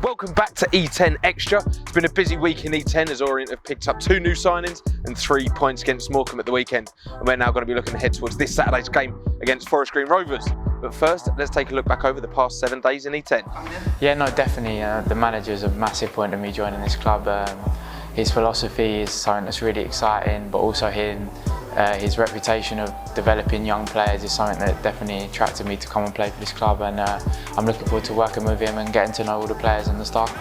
Welcome back to E10 Extra. It's been a busy week in E10 as Orient have picked up 2 new signings and 3 points against Morecambe at the weekend. And we're now going to be looking ahead towards this Saturday's game against Forest Green Rovers. But first, let's take a look back over the past 7 days in E10. Yeah, no, definitely. The manager's a massive point of me joining this club. His philosophy is something that's really exciting, but also his reputation of developing young players is something that definitely attracted me to come and play for this club, and I'm looking forward to working with him and getting to know all the players and the staff.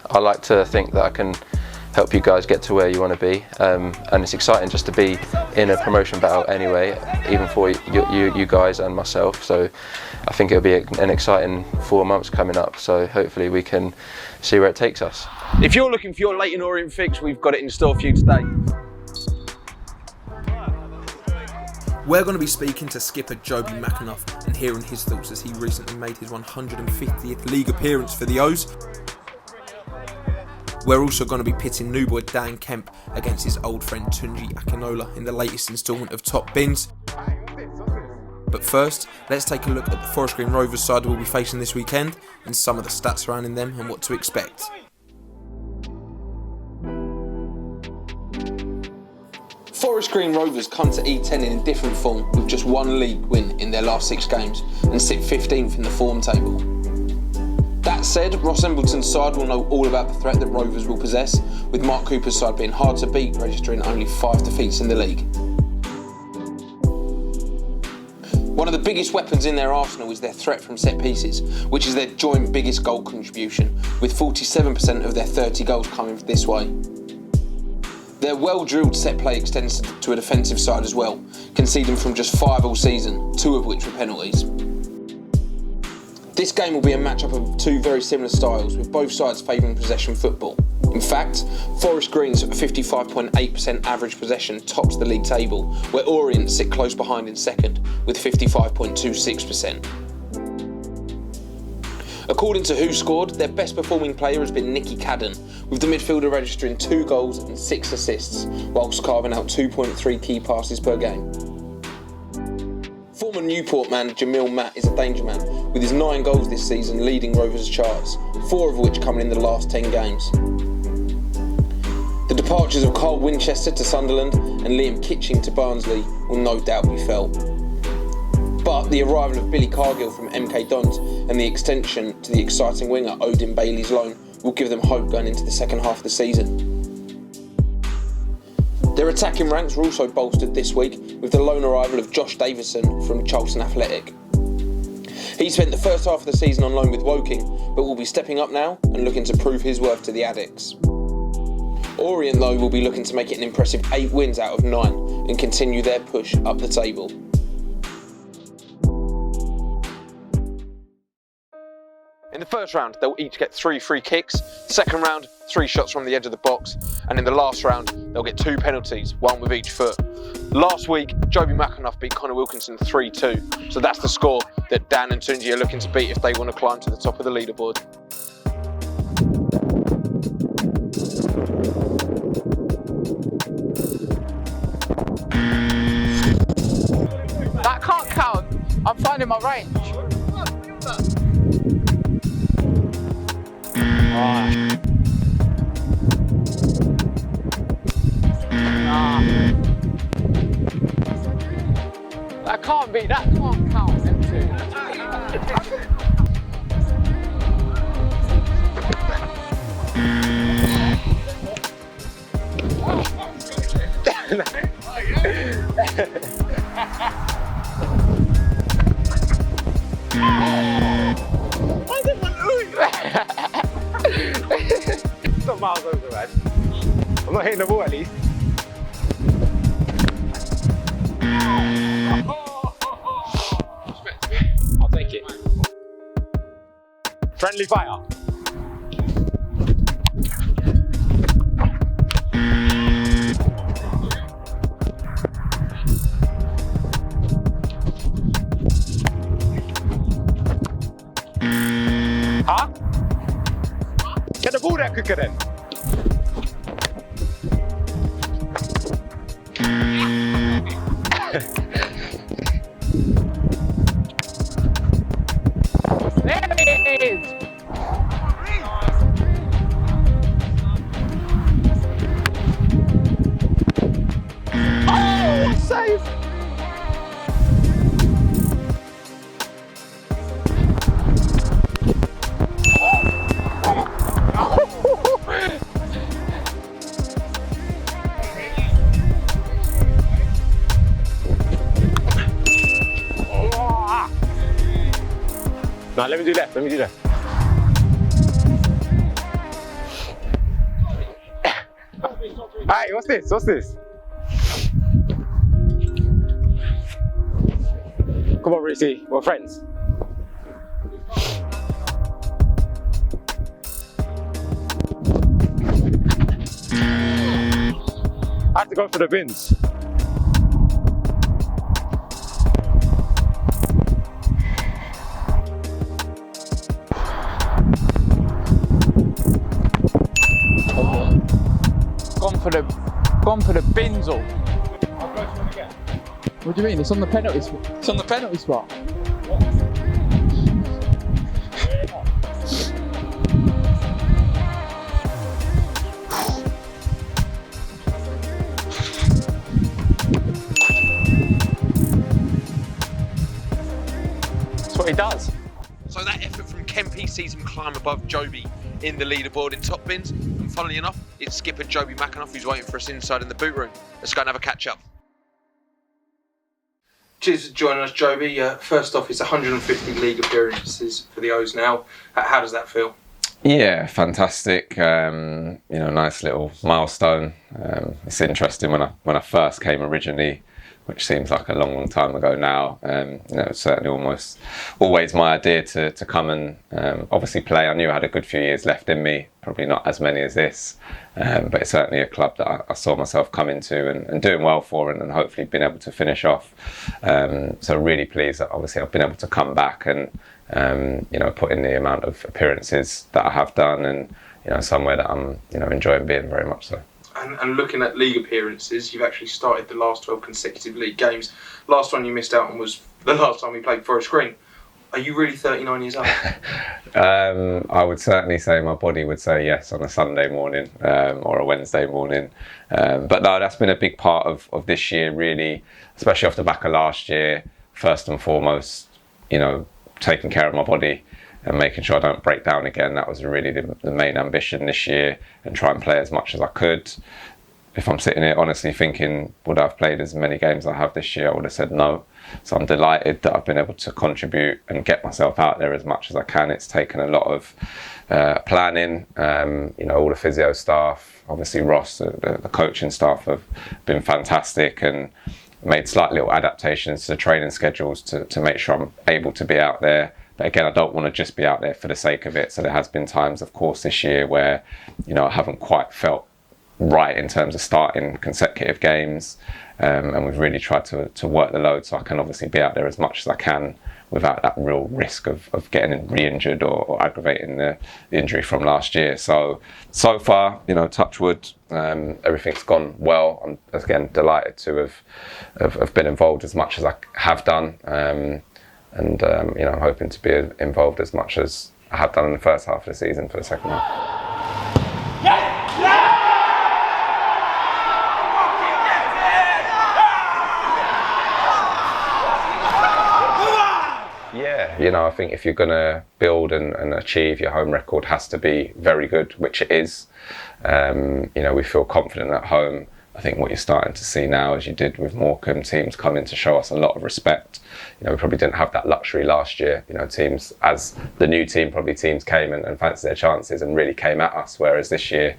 I like to think that I can help you guys get to where you want to be, and it's exciting just to be in a promotion battle anyway, even for you guys and myself. So I think it'll be an exciting 4 months coming up, so hopefully we can see where it takes us. If you're looking for your Leyton Orient fix, we've got it in store for you today. We're going to be speaking to skipper Joby McAnuff and hearing his thoughts as he recently made his 150th league appearance for the O's. We're also going to be pitting new boy Kemp against his old friend Akinola in the latest instalment of Top Bins. But first, let's take a look at the Forest Green Rovers side we'll be facing this weekend and some of the stats surrounding them and what to expect. Forest Green Rovers come to E10 in a different form with just 1 league win in their last 6 games and sit 15th in the form table. That said, Ross Embleton's side will know all about the threat that Rovers will possess, with Mark Cooper's side being hard to beat, registering only 5 defeats in the league. One of the biggest weapons in their arsenal is their threat from set pieces, which is their joint biggest goal contribution, with 47% of their 30 goals coming this way. Their well-drilled set play extends to a defensive side as well, conceding from just 5 all season, 2 of which were penalties. This game will be a matchup of 2 very similar styles, with both sides favouring possession football. In fact, Forest Green's 55.8% average possession tops the league table, where Orient sit close behind in second, with 55.26%. According to Who Scored, their best performing player has been Nicky Cadden, with the midfielder registering 2 goals and 6 assists, whilst carving out 2.3 key passes per game. Former Newport man Jamil Matt is a danger man, with his 9 goals this season leading Rovers' charts, 4 of which coming in the last 10 games. The departures of Carl Winchester to Sunderland and Liam Kitching to Barnsley will no doubt be felt. But the arrival of Billy Cargill from MK Dons and the extension to the exciting winger Odin Bailey's loan will give them hope going into the second half of the season. Their attacking ranks were also bolstered this week with the loan arrival of Josh Davison from Charlton Athletic. He spent the first half of the season on loan with Woking, but will be stepping up now and looking to prove his worth to the Addicts. Orient, though, will be looking to make it an impressive 8 wins out of 9 and continue their push up the table. In the first round, they'll each get 3 free kicks. Second round, 3 shots from the edge of the box. And in the last round, they'll get 2 penalties, 1 with each foot. Last week, Joby McAnuff beat Connor Wilkinson 3-2. So that's the score that Dan and Tunji are looking to beat if they want to climb to the top of the leaderboard. That can't count. I'm finding my range. That can't count, them 2. miles over, man. I'm not hitting the ball at least. I'll take it. Friendly fire. Huh? Get the ball there quicker then. There it is! Oh, save! No, let me do left, Hey, what's this? Come on, Reece, we're friends. I have to go for the bins. Gone for the binzel. I'll go for it again. What do you mean? It's on the penalty spot. It's on the penalty spot. That's what he does. So that effort from Kemp sees him climb above Joby in the leaderboard in top bins, and funnily enough, it's skipper Joby McAnuff who's waiting for us inside in the boot room. Let's go and have a catch up. Cheers for joining us, Joby. First off, it's 150 league appearances for the O's now. How does that feel? Yeah, fantastic. Nice little milestone. It's interesting when I first came originally, which seems like a long time ago now. It's certainly always my idea to come and obviously play. I knew I had a good few years left in me, probably not as many as this, but it's certainly a club that I saw myself come into and doing well for, and hopefully being able to finish off. So really pleased that obviously I've been able to come back and put in the amount of appearances that I have done, and somewhere that I'm enjoying being very much so. And looking at league appearances, you've actually started the last 12 consecutive league games. Last one you missed out on was the last time we played Forest Green. Are you really 39 years old? I would certainly say my body would say yes on a Sunday morning or a Wednesday morning. But no, that's been a big part of this year, really, especially off the back of last year. First and foremost, taking care of my body and making sure I don't break down again. That was really the main ambition this year, and try and play as much as I could. If I'm sitting here honestly thinking, would I have played as many games as I have this year, I would have said no. So I'm delighted that I've been able to contribute and get myself out there as much as I can. It's taken a lot of planning, all the physio staff, obviously Ross, the coaching staff have been fantastic, and made slight little adaptations to the training schedules to make sure I'm able to be out there. But again, I don't want to just be out there for the sake of it. So there has been times, of course, this year where, I haven't quite felt right in terms of starting consecutive games. And we've really tried to work the load so I can obviously be out there as much as I can without that real risk of getting re-injured or aggravating the injury from last year. So far, touch wood, everything's gone well. I'm, again, delighted to have been involved as much as I have done. And I'm hoping to be involved as much as I have done in the first half of the season for the second half. Yeah, I think if you're going to build and achieve, your home record has to be very good, which it is. We feel confident at home. I think what you're starting to see now, as you did with Morecambe, teams coming to show us a lot of respect. We probably didn't have that luxury last year. Teams, as the new team, probably teams came and fancied their chances and really came at us. Whereas this year,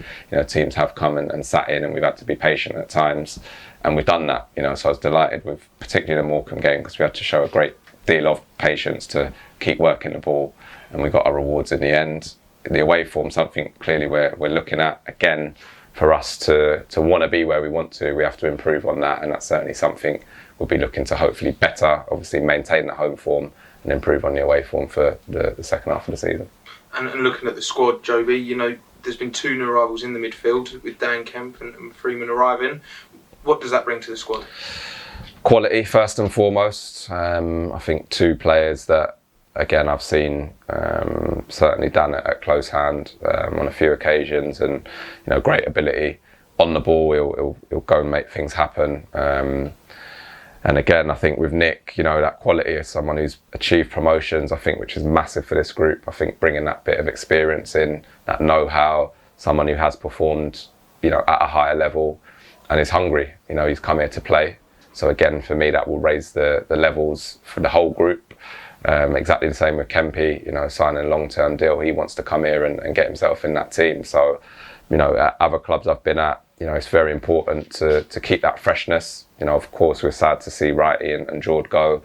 teams have come and sat in, and we've had to be patient at times, and we've done that. So I was delighted with particularly the Morecambe game, because we had to show a great deal of patience to keep working the ball, and we got our rewards in the end. The away form, something clearly we're looking at again. For us to want to be where we want to, we have to improve on that, and that's certainly something we'll be looking to hopefully better, obviously maintain the home form and improve on the away form for the second half of the season. And looking at the squad, Joby, there's been 2 new arrivals in the midfield with Dan Kemp and Freeman arriving. What does that bring to the squad? Quality first and foremost. I think 2 players that, again, I've seen certainly Dan at close hand on a few occasions, and great ability on the ball. He'll go and make things happen. And again, I think with Nick, that quality of someone who's achieved promotions, I think, which is massive for this group. I think bringing that bit of experience in, that know-how, someone who has performed, at a higher level and is hungry. He's come here to play. So again, for me, that will raise the levels for the whole group. Exactly the same with Kempy, signing a long-term deal. He wants to come here and get himself in that team. So, at other clubs I've been at, it's very important to keep that freshness. Of course, we're sad to see Righty and Jord go.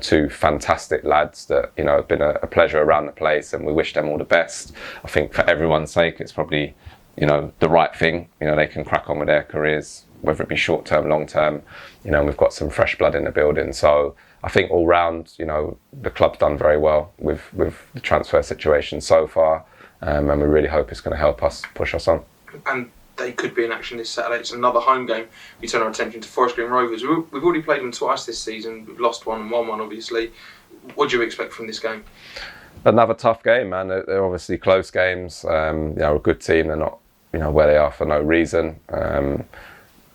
2 fantastic lads that, have been a pleasure around the place, and we wish them all the best. I think for everyone's sake, it's probably, the right thing. They can crack on with their careers, whether it be short-term, long-term. We've got some fresh blood in the building. So I think all round, the club's done very well with the transfer situation so far, and we really hope it's going to help us push us on. And they could be in action this Saturday. It's another home game. We turn our attention to Forest Green Rovers. We've already played them twice this season. We've lost one and won one, obviously. What do you expect from this game? Another tough game, man. They're obviously close games. A good team. They're not, where they are for no reason.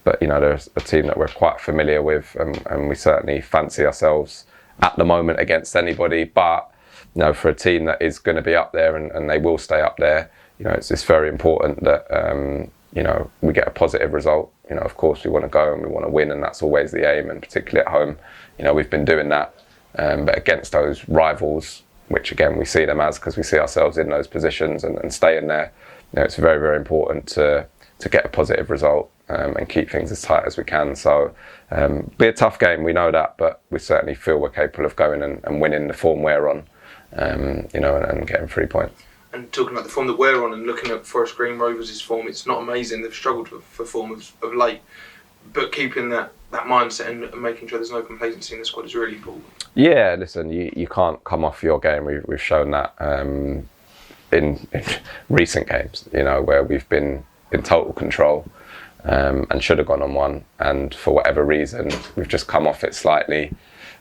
But they're a team that we're quite familiar with, and we certainly fancy ourselves at the moment against anybody. But for a team that is going to be up there, and they will stay up there, it's very important that we get a positive result. Of course, we want to go and we want to win, and that's always the aim. And particularly at home, we've been doing that. But against those rivals, which again we see them as, because we see ourselves in those positions and staying there, it's very, very important to get a positive result. And keep things as tight as we can. So, be a tough game, we know that, but we certainly feel we're capable of going and winning the form we're on, and getting 3 points. And talking about the form that we're on and looking at Forest Green Rovers' form, it's not amazing. They've struggled for form of late, but keeping that mindset and making sure there's no complacency in the squad is really important. Yeah, listen, you can't come off your game. We've shown that in recent games, where we've been in total control. And should have gone on one, and for whatever reason we've just come off it slightly.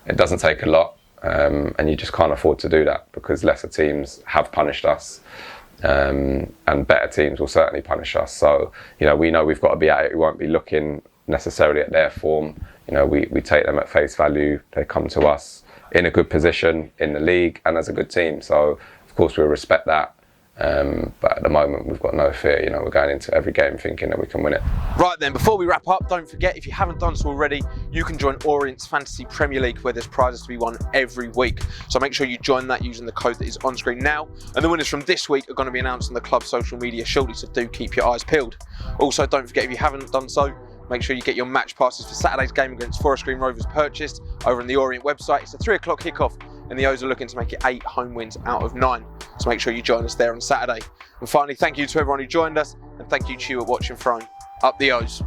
It doesn't take a lot, and you just can't afford to do that, because lesser teams have punished us, and better teams will certainly punish us. So we know we've got to be at it. We won't be looking necessarily at their form. We take them at face value. They come to us in a good position in the league and as a good team, so of course we'll respect that. But at the moment we've got no fear. We're going into every game thinking that we can win it. Right then, before we wrap up, don't forget, if you haven't done so already, you can join Orient's Fantasy Premier League, where there's prizes to be won every week. So make sure you join that using the code that is on screen now. And the winners from this week are going to be announced on the club's social media shortly, so do keep your eyes peeled. Also, don't forget, if you haven't done so, make sure you get your match passes for Saturday's game against Forest Green Rovers purchased over on the Orient website. It's a 3 o'clock kickoff, and the O's are looking to make it 8 home wins out of 9. So make sure you join us there on Saturday. And finally, thank you to everyone who joined us, and thank you to you at Watching Throne. Up the O's.